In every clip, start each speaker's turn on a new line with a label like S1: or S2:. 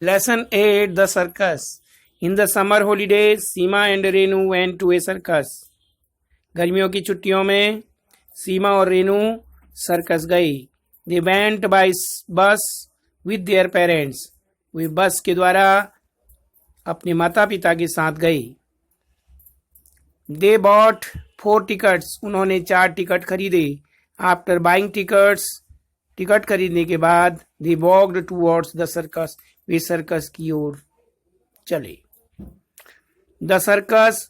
S1: Lesson 8, The Circus. In the summer holidays, Seema and Renu went to a circus. गर्मियों की छुट्टियों में सीमा और रेनू सर्कस गई. They went by bus with their parents. वे बस के द्वारा अपने माता पिता के साथ गई. They bought 4 tickets. उन्होंने 4 टिकट खरीदे. After buying tickets, टिकट खरीदने के बाद they walked towards the circus. Way circus की ओर चले. The circus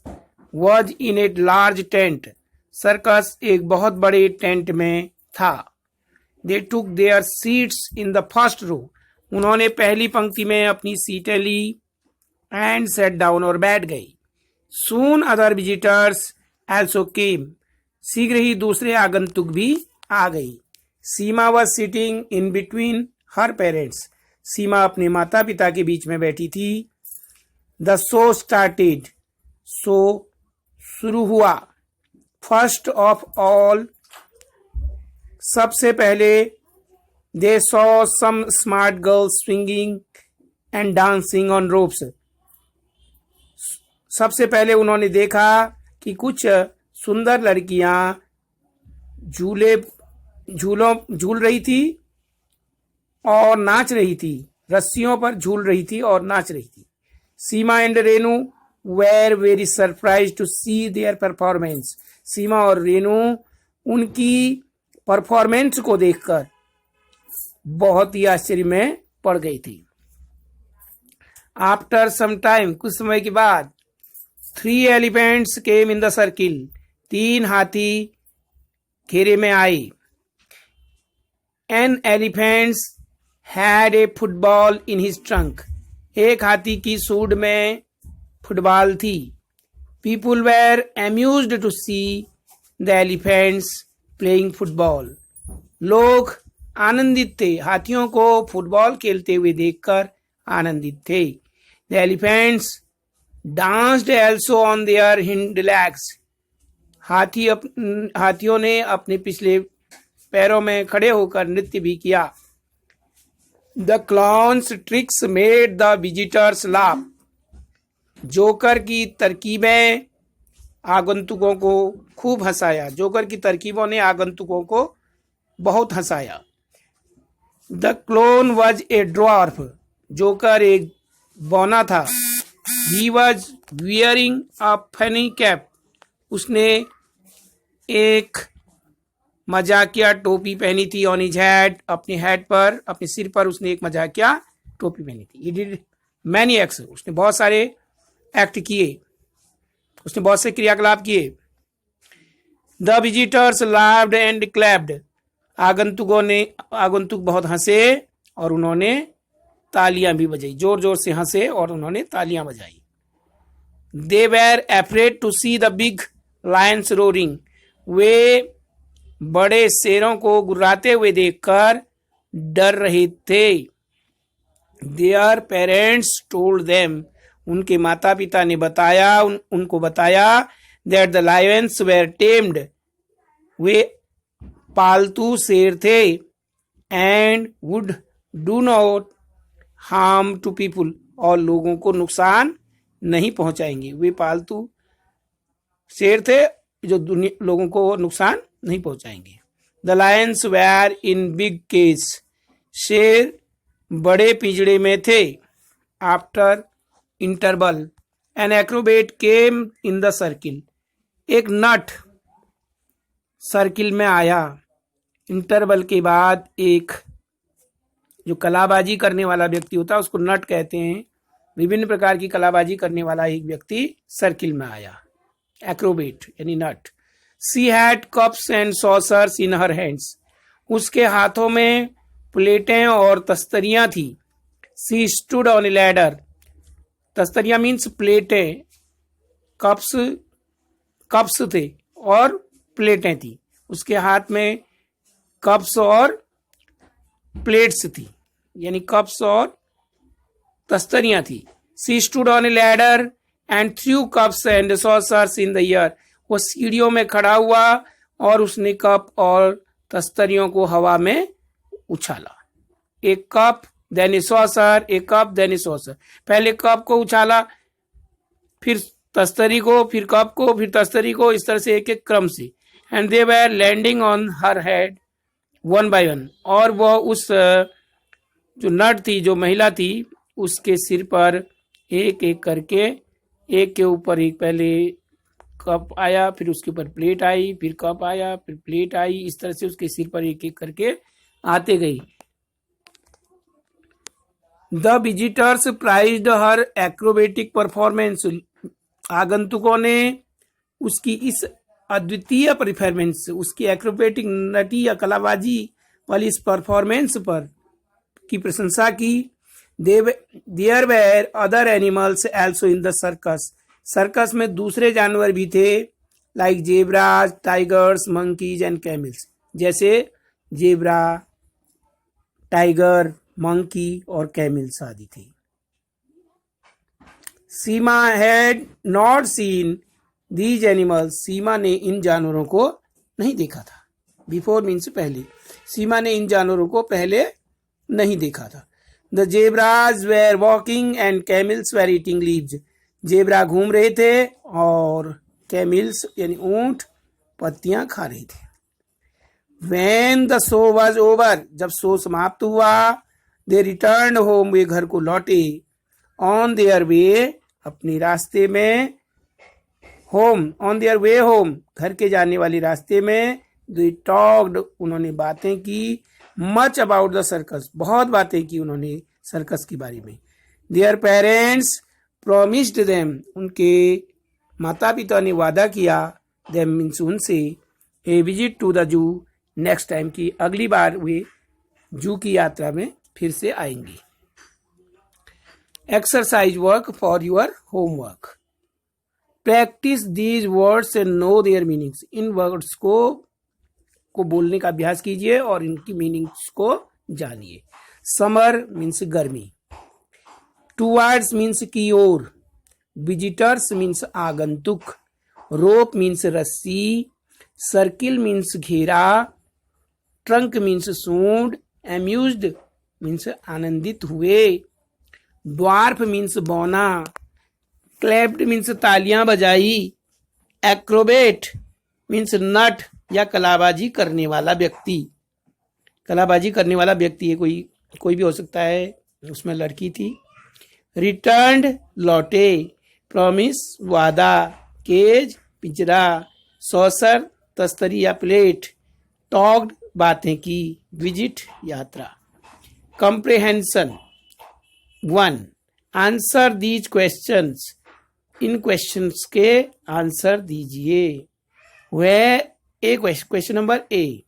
S1: was in a large tent. Circus एक बहुत बड़े टेंट में था. They took their seats in the first row. उन्होंने पहली पंक्ति में अपनी सीटें ली and sat down और बैठ गई. Soon other visitors also came. शीघ्र ही दूसरे आगंतुक भी आ गई. सीमा was sitting in between her parents. सीमा अपने माता पिता के बीच में बैठी थी. The show started. शो शुरू हुआ. First of all, सबसे पहले they saw some smart girls swinging and dancing on ropes. सबसे पहले उन्होंने देखा कि कुछ सुंदर लड़कियां झूल रही थी और नाच रही थी. रस्सियों पर झूल रही थी और नाच रही थी. Seema and Renu were very surprised to see their performance. Seema और रेनू उनकी परफॉर्मेंस को देखकर बहुत ही आश्चर्य में पड़ गई थी. After some time, कुछ समय के बाद 3 elephants came in the circle. 3 हाथी घेरे में आए. An elephant had a football in his trunk. एक हाथी की सूंड में फुटबॉल थी. People were amused to see the elephants playing football. लोग आनंदित थे. हाथियों को फुटबॉल खेलते हुए देखकर आनंदित थे. The elephants danced also on their hind legs. हाथियों ने अपने पिछले पैरों में खड़े होकर नृत्य भी किया. The clown's tricks made the visitors laugh. Joker की तरकीबें आगंतुकों को खूब हंसाया. जोकर की तरकीबों ने आगंतुकों को बहुत हंसाया. The clown was a dwarf. Joker एक बौना था. He was wearing a funny cap. उसने एक मजाकिया टोपी पहनी थी. On his head. अपने हेड पर, अपने सिर पर उसने एक मजाकिया टोपी पहनी थी. He did many acts. उसने बहुत सारे एक्ट किए. उसने बहुत से क्रियाकलाप किए. The visitors laughed and clapped. आगंतुक बहुत हंसे और उन्होंने तालियां भी बजाई. जोर जोर से हंसे और उन्होंने तालियां बजाई. They were afraid to see the big lions roaring. वे बड़े शेरों को गुर्राते हुए देखकर डर रहे थे. Their parents told them. उनके माता पिता ने उनको बताया that the lions were tamed. वे पालतू शेर थे. And would do not harm to people. और लोगों को नुकसान नहीं पहुंचाएंगे. वे पालतू शेर थे जो लोगों को नुकसान नहीं पहुंचाएंगे. The lions were in big cage. शेर बड़े पिंजड़े में थे. After interval an acrobat came in the circle. एक नट सर्किल में आया. इंटरवल के बाद एक जो कलाबाजी करने वाला व्यक्ति होता है उसको नट कहते हैं. विभिन्न प्रकार की कलाबाजी करने वाला एक व्यक्ति सर्किल में आया. एक्रोबेट यानी नट. She had cups and saucers in her hands. उसके हाथों में प्लेटें और तस्तरियां थी. She stood on a ladder. तस्तरियां मीन्स प्लेटें. कप्स थे और प्लेटें थी. उसके हाथ में कप्स और प्लेट्स थी यानी कप्स और तस्तरियां थी. She stood on a ladder and through cups and saucers in the air. वो सीढ़ियों में खड़ा हुआ और उसने कप और तस्तरियों को हवा में उछाला. एक कप देन ए सॉसर, ए कप, देन ए सॉसर। पहले कप को उछाला, फिर तस्तरी को, फिर कप को, फिर तस्तरी को, इस तरह से एक एक क्रम से। And they were landing on her head one by one, और वह उस जो नट थी, जो महिला थी, उसके सिर पर एक एक करके, एक के ऊपर एक, पहले कप आया, फिर उसके ऊपर प्लेट आई, फिर कप आया, फिर प्लेट आई, इस तरह से उसके सिर पर एक एक करके आते गई। The visitors prized her acrobatic performance, आगंतुकों ने उसकी इस अद्वितीय परफॉर्मेंस, उसकी एक्रोबेटिक नटी या कलाबाजी वाली इस परफॉर्मेंस पर की प्रशंसा की। There were other animals also in the circus, circus में दूसरे जानवर भी थे, like zebras, tigers, monkeys and camels, जैसे जेब्रा, टाइगर, मंकी और कैमल्स आदि थी। Seema had not seen these animals, Seema ने इन जानवरों को नहीं देखा था। बिफोर मीन्स पहले, सीमा ने इन जानवरों को पहले नहीं देखा था। The zebras were walking and camels were eating leaves, zebra घूम रहे थे और कैमल्स यानी ऊंट पत्तियां खा रहे थे। When the show was over, जब शो समाप्त हुआ, they returned home, वे घर को लौटे। On their way, अपने रास्ते में, home, on their way home, घर के जाने वाले रास्ते में, they talked, उन्होंने बातें की, much about the circus, बहुत बातें की उन्होंने सर्कस के बारे में। Their parents promised them, उनके माता पिता ने वादा किया, them means उनसे, a visit to the zoo, next time की अगली बार वे जू की यात्रा में फिर से आएंगी। Exercise work for your homework, practice these words and know their meanings, इन वर्ड्स को बोलने का अभ्यास कीजिए और इनकी मीनिंग्स को जानिए। समर मीन्स गर्मी, टूवर्ड्स मीन्स की ओर, विजिटर्स मीन्स आगंतुक, रोप मीन्स रस्सी, सर्किल मीन्स घेरा, ट्रंक मीन्स सूंड, एम्यूज्ड मीन्स आनंदित हुए, ड्वार्फ मीन्स बौना, क्लैप्ड मीन्स तालियां बजाई, एक्रोबेट मीन्स नट या कलाबाजी करने वाला व्यक्ति, कलाबाजी करने वाला व्यक्ति है, कोई भी हो सकता है, उसमें लड़की थी। रिटर्न्ड लौटे, प्रॉमिस वादा, केज पिंजरा, सॉसर तस्तरी या प्लेट, टॉक्ड बातें की, विजिट यात्रा। कंप्रेहेंशन 1, आंसर दीज क्वेश्चंस, इन क्वेश्चंस के आंसर दीजिए। वह question number A,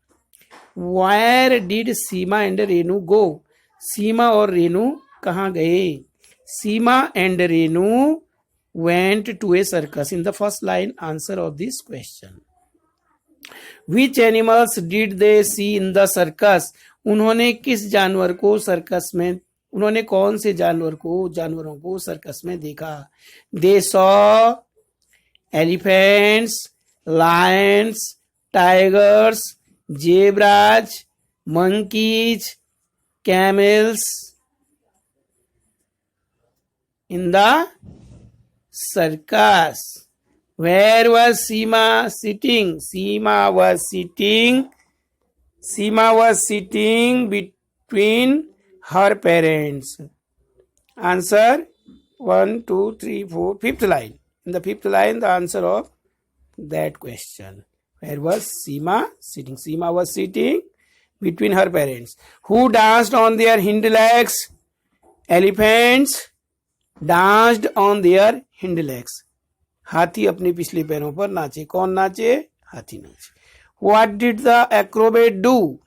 S1: where did Seema and Renu go, Seema और रेनू कहाँ गए? Seema and Renu went to a circus. In the first line, answer of this question. Which animals did they see in the circus? उन्होंने किस जानवर को सर्कस में, उन्होंने कौन से जानवरों को सर्कस में देखा? They saw elephants, lions, tigers, zebras, monkeys, camels in the circus. Where was Seema sitting? Seema was sitting between her parents. Answer 1, 2, 3, 4, fifth line. In the fifth line, the answer of that question. Where was Seema sitting? Seema was sitting between her parents. Who danced on their hind legs? Elephants danced on their hind legs, हाथी अपने पिछले पैरों पर नाचे। कौन नाचे? हाथी नाचे। What did the Acrobat do?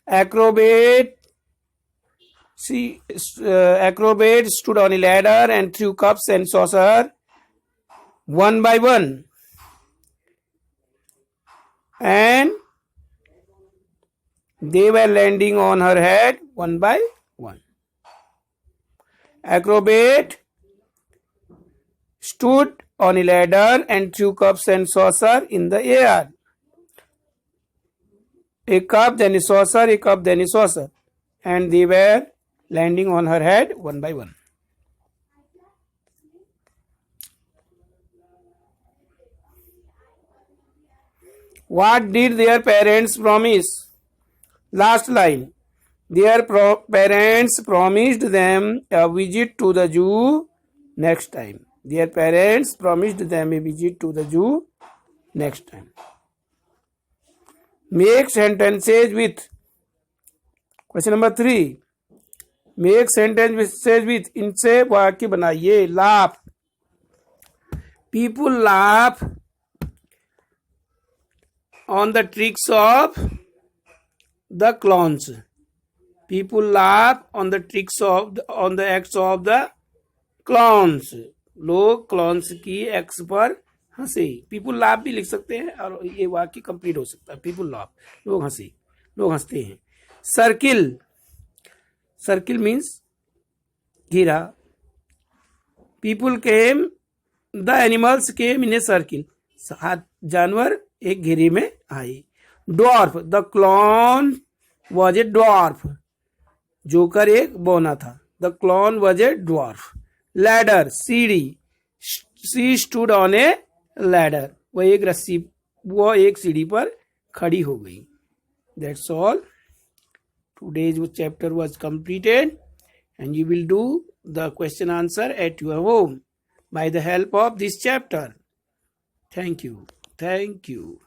S1: Acrobat stood on a ladder and threw cups and saucer one by one, and they were landing on her head one by one. Acrobat stood on a ladder and threw cups and saucer in the air. a cup, then a saucer, a cup, then a saucer, and they were landing on her head one by one. What did their parents promise? Last line. Their parents promised them a visit to the zoo next time. Their parents promised them a visit to the zoo next time. Make sentences with. Question number 3. Make sentences with. इनसे वाक्य बनाइए. Laugh. People laugh on the tricks of the clowns. People laugh on the tricks of on the acts of the clowns. लोग क्लॉन्स की x पर हंसे. People laugh भी लिख सकते हैं और ये वाक्य कंप्लीट हो सकता है. पीपुल लाफ, लोग हंसे, लोग हंसते हैं. सर्किल. सर्किल मीन्स घेरा. People came, the animals came in a circle. जानवर एक घेरे में आए. Dwarf. The clown was a dwarf. जोकर एक बौना था. The clown was a dwarf. Ladder. सीढ़ी. She stood on a ladder. वो एक सीढ़ी पर खड़ी हो गई. That's all. Today's chapter was completed and you will do the question answer at your home by the help of this chapter. Thank you. Thank you.